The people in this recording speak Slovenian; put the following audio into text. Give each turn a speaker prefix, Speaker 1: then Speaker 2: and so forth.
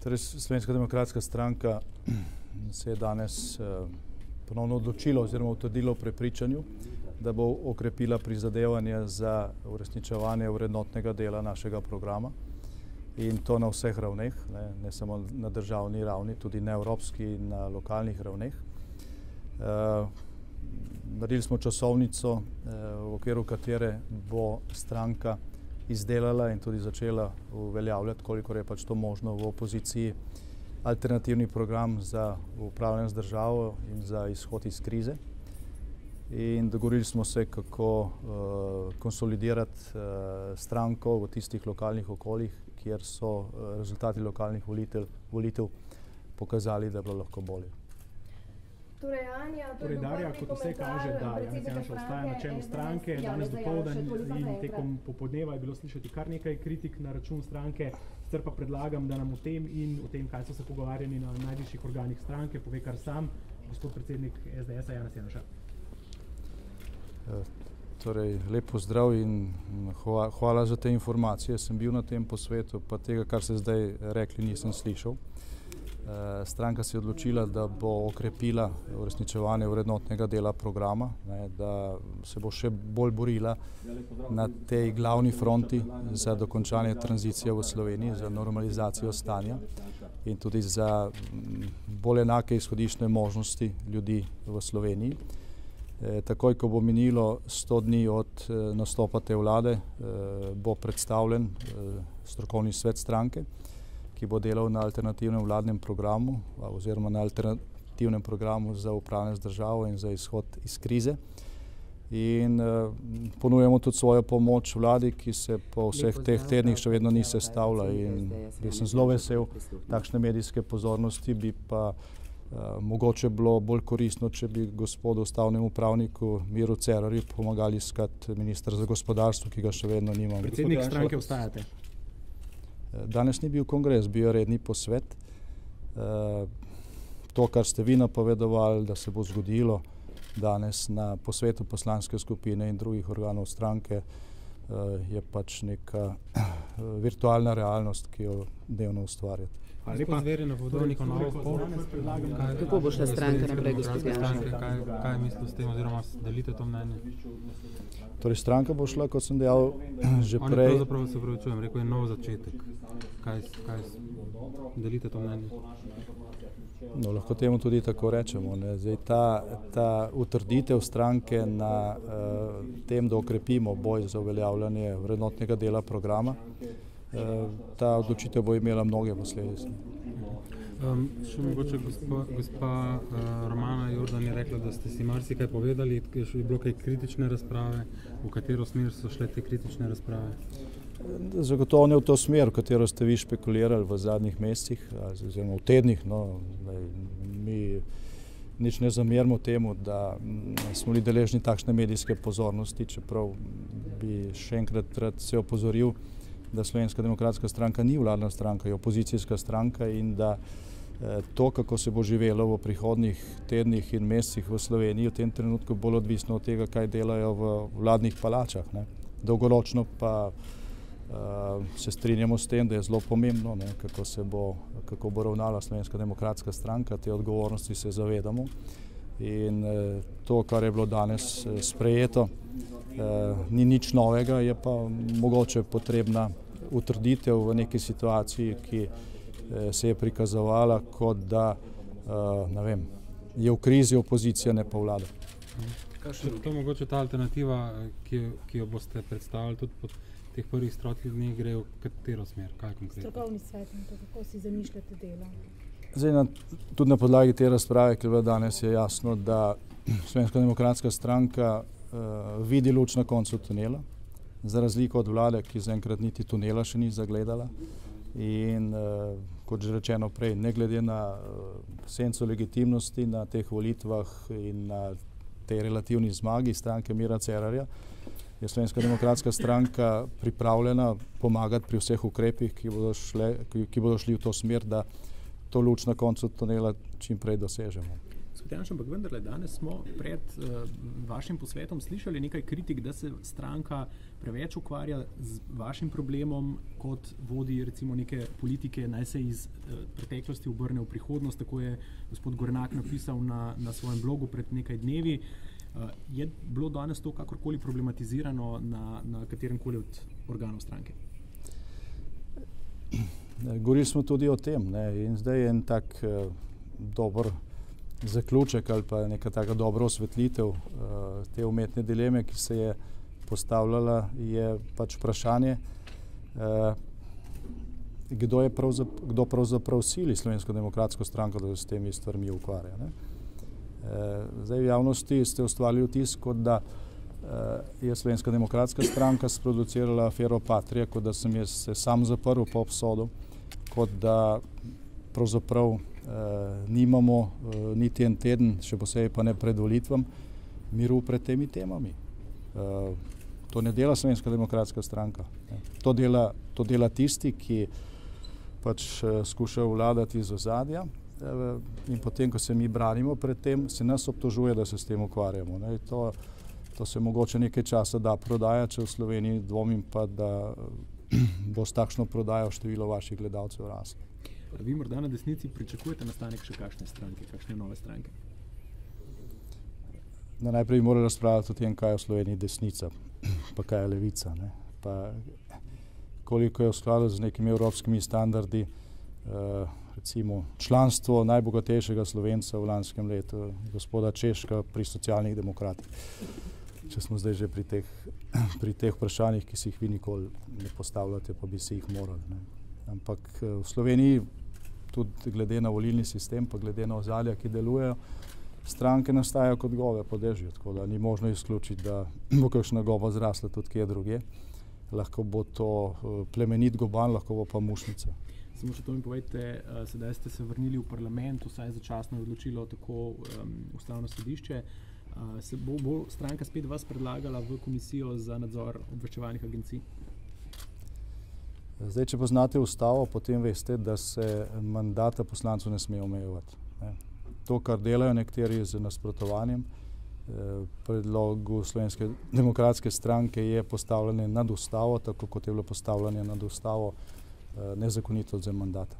Speaker 1: Torej, Slovenska demokratska stranka se je danes ponovno odločila oziroma utrdila v prepričanju, da bo okrepila prizadevanje za uresničevanje vrednotnega dela našega programa in to na vseh ravneh, ne samo na državni ravni, tudi na evropski in na lokalnih ravneh. Naredili smo časovnico, v okviru katere bo stranka izdelala in tudi začela uveljavljati, kolikor je pač to možno v opoziciji, alternativni program za upravljanje z državo in za izhod iz krize. In dogovorili smo se, kako konsolidirati stranko v tistih lokalnih okoljih, kjer so rezultati lokalnih volitev pokazali, da je bilo lahko bolje.
Speaker 2: Torej, Darja, kot vse kaže, da Janez Janša ostaja na čelu stranke, danes dopoldan in tekom popoldneva je bilo slišati kar nekaj kritik na račun stranke, sicer pa predlagam, da nam o tem in o tem, kaj so se pogovarjali na najvišjih organih stranke, pove kar sam gospod predsednik SDS-a Janez Janša.
Speaker 1: Torej, lep pozdrav in hvala za te informacije. Sem bil na tem posvetu, pa tega, kar ste zdaj rekli, nisem slišal. Stranka se je odločila, da bo okrepila uresničevanje vrednotnega dela programa, da se bo še bolj borila na tej glavni fronti za dokončanje tranzicije v Sloveniji, za normalizacijo stanja in tudi za bolj enake izhodiščne možnosti ljudi v Sloveniji. Takoj, ko bo minilo 100 dni od nastopa te vlade, bo predstavljen strokovni svet stranke, ki bo delal na alternativnem vladnem programu oziroma na alternativnem programu za upravljanje z državo in za izhod iz krize. In ponujemo tudi svojo pomoč vladi, ki se po vseh teh tednih še vedno ni sestavila. In jaz sem zelo vesel takšne medijske pozornosti, bi pa mogoče bilo bolj koristno, če bi gospodu ustavnemu pravniku Miru Cerarju pomagali iskati ministra za gospodarstvo, ki ga še vedno nimamo.
Speaker 2: Predsednik stranke ostajate?
Speaker 1: Danes ni bil kongres, bil je redni posvet. To, kar ste vi napovedovali, da se bo zgodilo danes na posvetu poslanske skupine in drugih organov stranke, je pač neka virtualna realnost, ki jo dnevno ustvarjate.
Speaker 3: Kako bo šla stranka naprej, gospod Janša?
Speaker 4: Kaj misli s tem oziroma delite to mnenje?
Speaker 1: Torej, stranka bo šla, kot sem dejal, že prej.
Speaker 4: Pravzaprav se pravičujem, rekel je nov začetek. Kaj delite to mnenje?
Speaker 1: No, lahko temu tudi tako rečemo. Zdaj, ta utrditev stranke na tem, da okrepimo boj za uveljavljanje vrednotnega dela programa, ta odločitev bo imela mnoge posledice.
Speaker 4: Še mogoče gospa Romana Jordan je rekla, da ste si marsikaj povedali, je bilo kaj kritične razprave, v katero smer so šle te kritične razprave?
Speaker 1: Zagotovo ne v to smer, v katero ste vi špekulirali v zadnjih mesecih, oziroma v tednih. Mi nič ne zamerimo temu, da smo bili deležni takšne medijske pozornosti, čeprav bi še enkrat rad se opozoril, da Slovenska demokratska stranka ni vladna stranka, je opozicijska stranka in da to, kako se bo živelo v prihodnjih tednih in mesecih v Sloveniji, v tem trenutku bolj odvisno od tega, kaj delajo v vladnih palačah. Dolgoročno pa se strinjamo s tem, da je zelo pomembno, kako bo ravnala Slovenska demokratska stranka, te odgovornosti se zavedamo. In to, kar je bilo danes sprejeto, ni nič novega, je pa mogoče potrebna utrditev v neki situaciji, ki se je prikazovala, kot da je v krizi opozicija, ne pa vlada.
Speaker 4: To mogoče ta alternativa, ki jo boste predstavili tudi pod teh prvih 100 dni, gre v katero smer? Kaj konkretno?
Speaker 5: Strokovni svet, kako si zamišljate delo?
Speaker 1: Zdaj, tudi na podlagi te razprave, ki je bila danes, je jasno, da Slovenska demokratska stranka vidi luč na koncu tunela, za razliko od vlade, ki zaenkrat niti tunela še ni zagledala. In kot že rečeno prej, ne glede na senco legitimnosti na teh volitvah in na tej relativni zmagi stranke Mira Cerarja, je Slovenska demokratska stranka pripravljena pomagati pri vseh ukrepih, ki bodo šli v to smer, da to luč na koncu tunela čim prej dosežemo.
Speaker 2: Gospod Janša, ampak vendarle, danes smo pred vašim posvetom slišali nekaj kritik, da se stranka preveč ukvarja z vašim problemom, kot vodi recimo neke politike, naj se iz preteklosti obrne v prihodnost, tako je gospod Gorenak napisal na svojem blogu pred nekaj dnevi. Je bilo danes to kakorkoli problematizirano na kateremkoli od organov stranke?
Speaker 1: Govorili smo tudi o tem, ne? In zdaj je en tak dober zaključek ali pa neka taka dobra osvetlitev te umetne dileme, ki se je postavljala, je pač vprašanje, kdo pravzaprav sili Slovensko demokratsko stranko, da se s temi stvarmi ukvarja. Ne? Zdaj v javnosti ste ustvarili vtis, kot da je Slovenska demokratska stranka sproducirala afero Patria, kot da sem jaz se sam zaprl po obsodu, kot da pravzaprav nimamo niti en teden, še posebej pa ne pred volitvam, miru pred temi temami. To ne dela Slovenska demokratska stranka. To dela tisti, ki pač skušajo vladati iz ozadja in potem, ko se mi branimo pred tem, se nas obtožuje, da se s tem ukvarjamo. To se mogoče nekaj časa da prodajati, če v Sloveniji dvomim pa, da bo s takšno prodajo število vaših gledalcev raslo.
Speaker 2: Vi morda na desnici pričakujete nastanek še kakšne stranke, kakšne nove stranke?
Speaker 1: Najprej bi morali razpravljati o tem, kaj je v Sloveniji desnica, pa kaj je levica, ne? Pa koliko je v skladu z nekimi evropskimi standardi, recimo članstvo najbogatejšega Slovenca v lanskem letu, gospoda Češka pri socialnih demokratih. Če smo zdaj že pri teh vprašanjih, ki si jih vi nikoli ne postavljate, pa bi si jih morali. Ne? Ampak v Sloveniji, tudi glede na volilni sistem, pa glede na ozadja, ki delujejo, stranke nastajajo kot gove po dežju, tako da ni možno izključiti, da bo kakšna goba zrasla tudi kje drugje. Lahko bo to plemenit goban, lahko bo pa mušnica.
Speaker 2: Samo še to mi povejte, sedaj ste se vrnili v parlament, vsaj začasno je odločilo tako Ustavno sodišče. Se bo stranka spet vas predlagala v komisijo za nadzor obveščevalnih agencij?
Speaker 1: Zdaj, če poznate ustavo, potem veste, da se mandata poslancev ne sme omejevati. To, kar delajo nekateri z nasprotovanjem predlogu Slovenske demokratske stranke, je postavljanje nad ustavo, tako kot je bilo postavljanje nad ustavo nezakonito odvzem mandata.